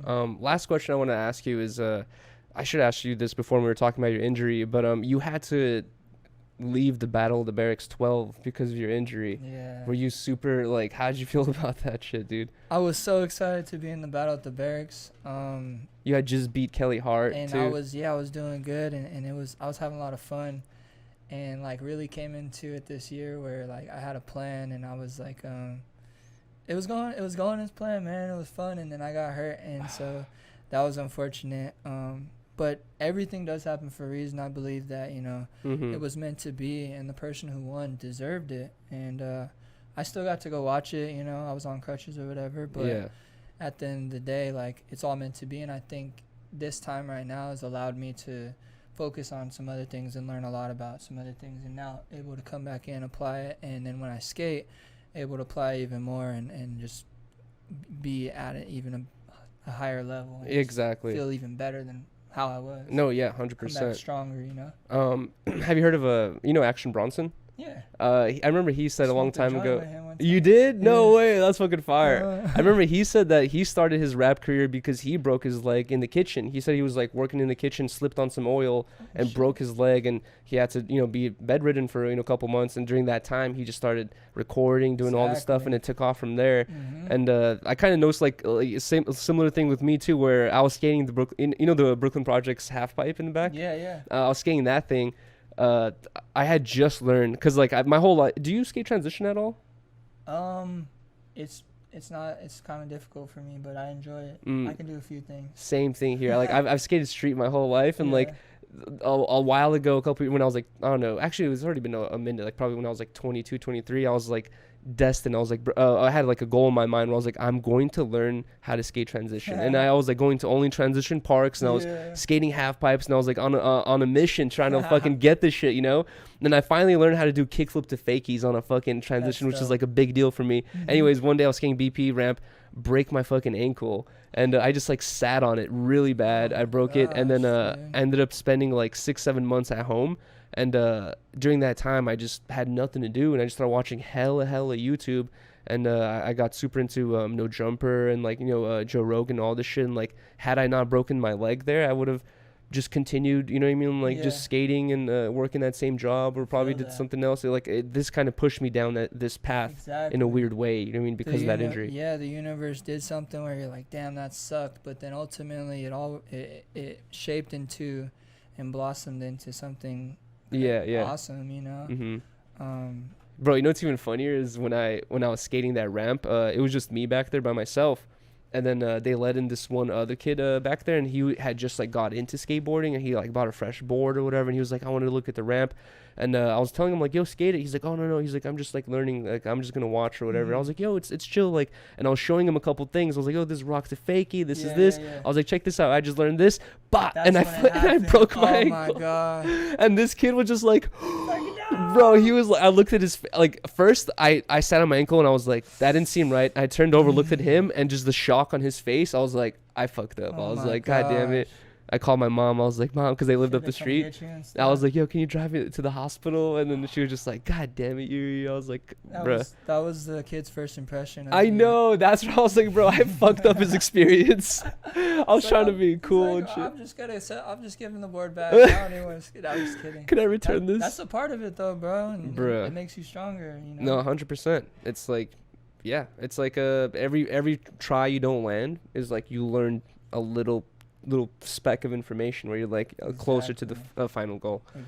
Last question I want to ask you is, I should ask you this before we were talking about your injury, but you had to leave the Battle of the Barracks 12 because of your injury. Yeah. Were you super, like, how did you feel about that shit, dude? I was so excited to be in the Battle at the Barracks. You had just beat Kelly Hart, and too. I was doing good, and I was having a lot of fun, and like really came into it this year where like I had a plan, and I was like, it was going as planned, man. It was fun, and then I got hurt, and so that was unfortunate. But everything does happen for a reason. I believe that, it was meant to be, and the person who won deserved it. And I still got to go watch it. I was on crutches or whatever. But at the end of the day, like, it's all meant to be. And I think this time right now has allowed me to focus on some other things and learn a lot about some other things. And now able to come back in, apply it. And then when I skate, able to apply even more and just be at it even a higher level. Exactly. Feel even better than how I was. No, yeah, 100%. Come back stronger, Have you heard of Action Bronson? Yeah. I remember he said a long time ago. You time. did? No Yeah. way. That's fucking fire. I remember he said that he started his rap career because he broke his leg in the kitchen. He said he was like working in the kitchen, slipped on some oil and broke his leg, and he had to, be bedridden for, a couple months. And during that time, he just started recording, doing all this stuff, and it took off from there. Mm-hmm. And I kind of noticed like a similar thing with me too, where I was skating the the Brooklyn Project's half pipe in the back. Yeah. I was skating that thing. I had just learned because like my whole life. Do you skate transition at all? It's kind of difficult for me, but I enjoy it. I can do a few things. Same thing here. Like I've skated street my whole life, and like a while ago, when I was like, I don't know, actually it was already been a minute, like probably when I was like 22, 23, I was like destined. I was like, I had like a goal in my mind where I was like, I'm going to learn how to skate transition. And I was like going to only transition parks, and I was skating half pipes, and I was like on a mission trying to fucking get this shit, And then I finally learned how to do kickflip to fakies on a fucking transition, which is like a big deal for me. Anyways, one day I was skating BP ramp, break my fucking ankle, and I just like sat on it really bad. I broke it, and then ended up spending like 6-7 months at home. And during that time, I just had nothing to do, and I just started watching hella YouTube. And I got super into No Jumper and like Joe Rogan and all this shit. And like, had I not broken my leg there, I would have just continued, like just skating and working that same job, or probably did something else. This kind of pushed me down this path in a weird way, because of that injury. Yeah, the universe did something where you're like, damn, that sucked, but then ultimately it shaped into and blossomed into something awesome. Bro, what's even funnier is when I was skating that ramp, it was just me back there by myself. And then they let in this one other kid back there, and he had just like got into skateboarding, and he like bought a fresh board or whatever, and he was like, I wanted to look at the ramp. And I was telling him like, yo, skate it. He's like, oh no, he's like, I'm just like learning, like I'm just gonna watch or whatever. I was like, yo, it's chill, like. And I was showing him a couple things. I was like, oh, this rock's a fakeie, this is this. I was like, check this out, I just learned this, and I broke my ankle. Oh my god. And this kid was just like, bro, he was like, I looked at his, like, first I sat on my ankle and I was like, that didn't seem right. I turned over, looked at him, and just the shock on his face, I was like, I fucked up. I was like, God damn it. I called my mom. I was like, Mom, because they lived up the street. I was like, yo, can you drive me to the hospital? And then she was just like, God damn it, Yuri. I was like, bruh. That was the kid's first impression. I know. That's what I was like, bro. I fucked up his experience. I was trying to be cool and shit. I'm just giving the board back. I don't even want to skid. I was kidding. Can I return this? That's a part of it, though, bro. And bruh. It makes you stronger. No, 100%. It's like, yeah. It's like every try you don't land is like you learn a little speck of information where you're like closer to the final goal.